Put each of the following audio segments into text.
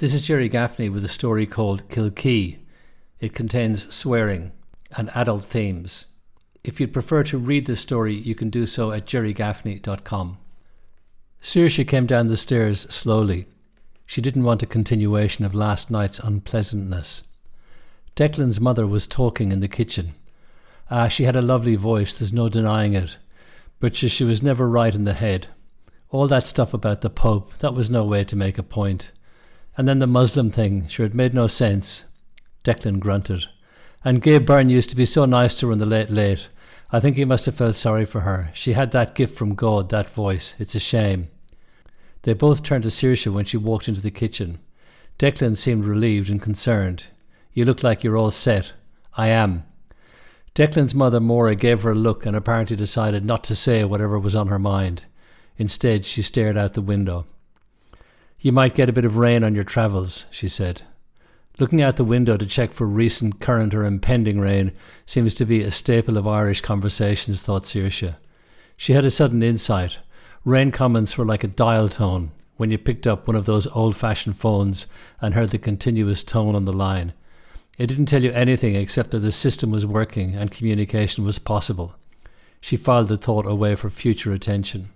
This is Jerry Gaffney with a story called Kilkee. It contains swearing and adult themes. If you'd prefer to read this story, you can do so at jerrygaffney.com. Saoirse came down the stairs slowly. She didn't want a continuation of last night's unpleasantness. Declan's mother was talking in the kitchen. She had a lovely voice, there's no denying it. But she was never right in the head. All that stuff about the Pope, that was no way to make a point. And then the Muslim thing, sure, it made no sense. Declan grunted. And Gabe Byrne used to be so nice to her in the late. I think he must have felt sorry for her. She had that gift from God, that voice. It's a shame. They both turned to Saoirse when she walked into the kitchen. Declan seemed relieved and concerned. You look like you're all set. I am. Declan's mother, Maura, gave her a look and apparently decided not to say whatever was on her mind. Instead, she stared out the window. You might get a bit of rain on your travels, she said. Looking out the window to check for recent, current or impending rain seems to be a staple of Irish conversations, thought Saoirse. She had a sudden insight. Rain comments were like a dial tone when you picked up one of those old-fashioned phones and heard the continuous tone on the line. It didn't tell you anything except that the system was working and communication was possible. She filed the thought away for future attention.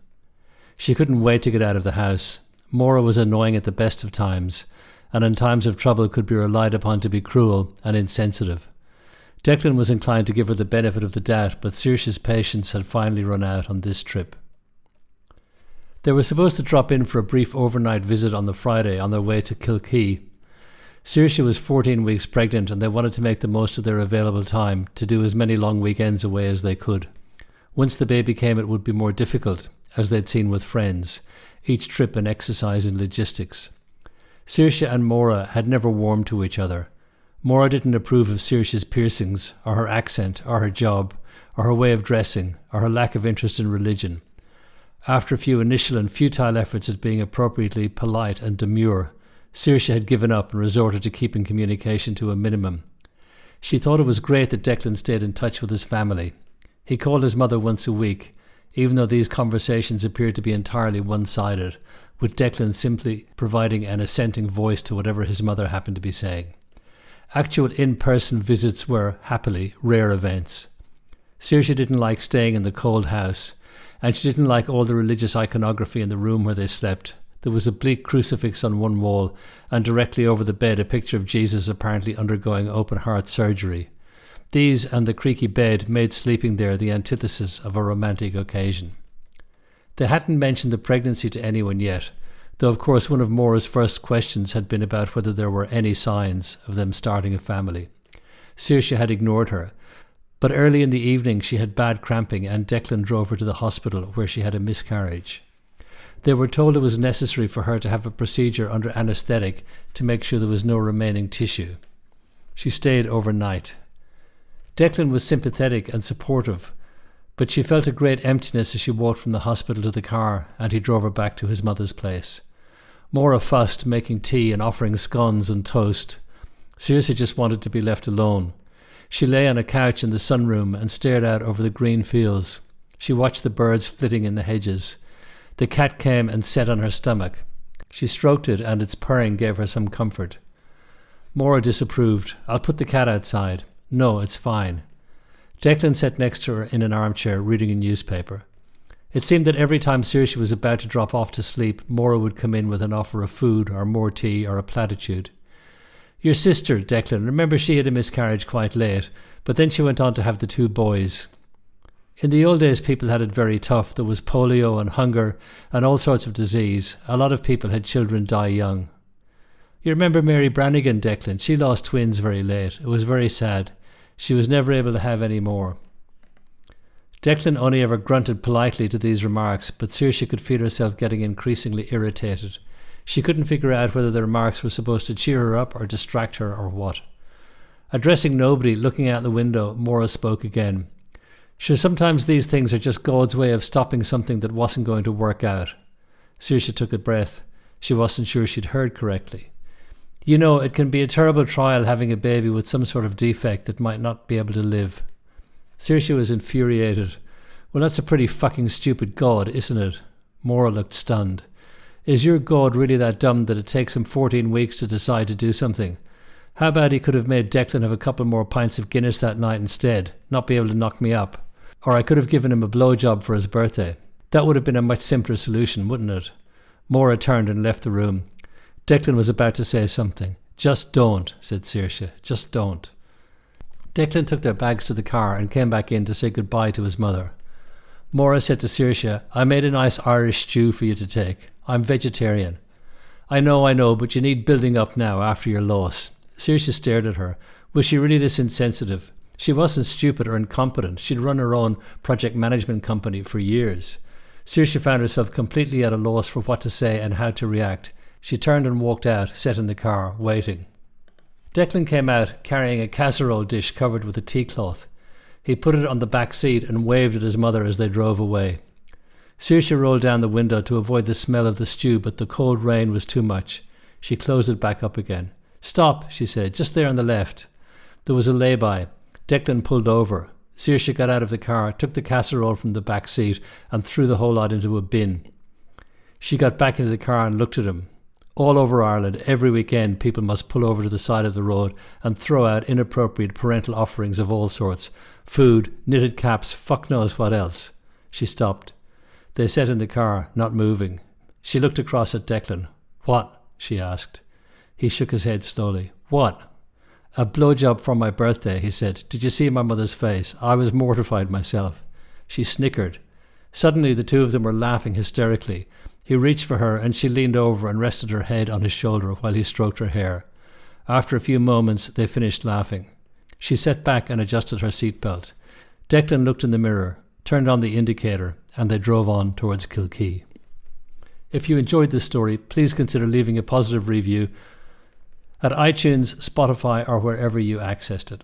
She couldn't wait to get out of the house. Maura was annoying at the best of times, and in times of trouble could be relied upon to be cruel and insensitive. Declan was inclined to give her the benefit of the doubt, but Saoirse's patience had finally run out on this trip. They were supposed to drop in for a brief overnight visit on the Friday on their way to Kilkee. Saoirse was 14 weeks pregnant and they wanted to make the most of their available time to do as many long weekends away as they could. Once the baby came, it would be more difficult, as they'd seen with friends, each trip an exercise in logistics. Saoirse and Maura had never warmed to each other. Maura didn't approve of Saoirse's piercings, or her accent, or her job, or her way of dressing, or her lack of interest in religion. After a few initial and futile efforts at being appropriately polite and demure, Saoirse had given up and resorted to keeping communication to a minimum. She thought it was great that Declan stayed in touch with his family. He called his mother once a week, even though these conversations appeared to be entirely one-sided, with Declan simply providing an assenting voice to whatever his mother happened to be saying. Actual in-person visits were, happily, rare events. Saoirse didn't like staying in the cold house, and she didn't like all the religious iconography in the room where they slept. There was a bleak crucifix on one wall, and directly over the bed a picture of Jesus apparently undergoing open-heart surgery. These and the creaky bed made sleeping there the antithesis of a romantic occasion. They hadn't mentioned the pregnancy to anyone yet, though of course one of Maura's first questions had been about whether there were any signs of them starting a family. Saoirse had ignored her, but early in the evening she had bad cramping and Declan drove her to the hospital where she had a miscarriage. They were told it was necessary for her to have a procedure under anaesthetic to make sure there was no remaining tissue. She stayed overnight. Declan was sympathetic and supportive, but she felt a great emptiness as she walked from the hospital to the car and he drove her back to his mother's place. Maura fussed, making tea and offering scones and toast. Saoirse just wanted to be left alone. She lay on a couch in the sunroom and stared out over the green fields. She watched the birds flitting in the hedges. The cat came and sat on her stomach. She stroked it and its purring gave her some comfort. Maura disapproved. I'll put the cat outside. No, it's fine. Declan sat next to her in an armchair reading a newspaper. It seemed that every time Saoirse was about to drop off to sleep, Maura would come in with an offer of food or more tea or a platitude. Your sister, Declan, remember she had a miscarriage quite late, but then she went on to have the 2 boys. In the old days people had it very tough. There was polio and hunger and all sorts of disease. A lot of people had children die young. You remember Mary Brannigan, Declan? She lost twins very late. It was very sad. She was never able to have any more. Declan only ever grunted politely to these remarks, but Saoirse could feel herself getting increasingly irritated. She couldn't figure out whether the remarks were supposed to cheer her up or distract her or what. Addressing nobody, looking out the window, Maura spoke again. Sure, sometimes these things are just God's way of stopping something that wasn't going to work out. Saoirse took a breath. She wasn't sure she'd heard correctly. You know, it can be a terrible trial having a baby with some sort of defect that might not be able to live. Saoirse was infuriated. Well, that's a pretty fucking stupid God, isn't it? Maura looked stunned. Is your God really that dumb that it takes him 14 weeks to decide to do something? How about he could have made Declan have a couple more pints of Guinness that night instead, not be able to knock me up? Or I could have given him a blowjob for his birthday. That would have been a much simpler solution, wouldn't it? Maura turned and left the room. Declan was about to say something. Just don't, said Saoirse. Just don't. Declan took their bags to the car and came back in to say goodbye to his mother. Maura said to Saoirse, I made a nice Irish stew for you to take. I'm vegetarian. I know, but you need building up now after your loss. Saoirse stared at her. Was she really this insensitive? She wasn't stupid or incompetent. She'd run her own project management company for years. Saoirse found herself completely at a loss for what to say and how to react. She turned and walked out, sat in the car, waiting. Declan came out carrying a casserole dish covered with a tea cloth. He put it on the back seat and waved at his mother as they drove away. Saoirse rolled down the window to avoid the smell of the stew, but the cold rain was too much. She closed it back up again. Stop, she said, just there on the left. There was a lay-by. Declan pulled over. Saoirse got out of the car, took the casserole from the back seat and threw the whole lot into a bin. She got back into the car and looked at him. All over Ireland, every weekend, people must pull over to the side of the road and throw out inappropriate parental offerings of all sorts. Food, knitted caps, fuck knows what else. She stopped. They sat in the car, not moving. She looked across at Declan. What? She asked. He shook his head slowly. What? A blowjob for my birthday, he said. Did you see my mother's face? I was mortified myself. She snickered. Suddenly the two of them were laughing hysterically. He reached for her and she leaned over and rested her head on his shoulder while he stroked her hair. After a few moments they finished laughing. She sat back and adjusted her seatbelt. Declan looked in the mirror, turned on the indicator, and they drove on towards Kilkee. If you enjoyed this story, please consider leaving a positive review at iTunes, Spotify, or wherever you accessed it.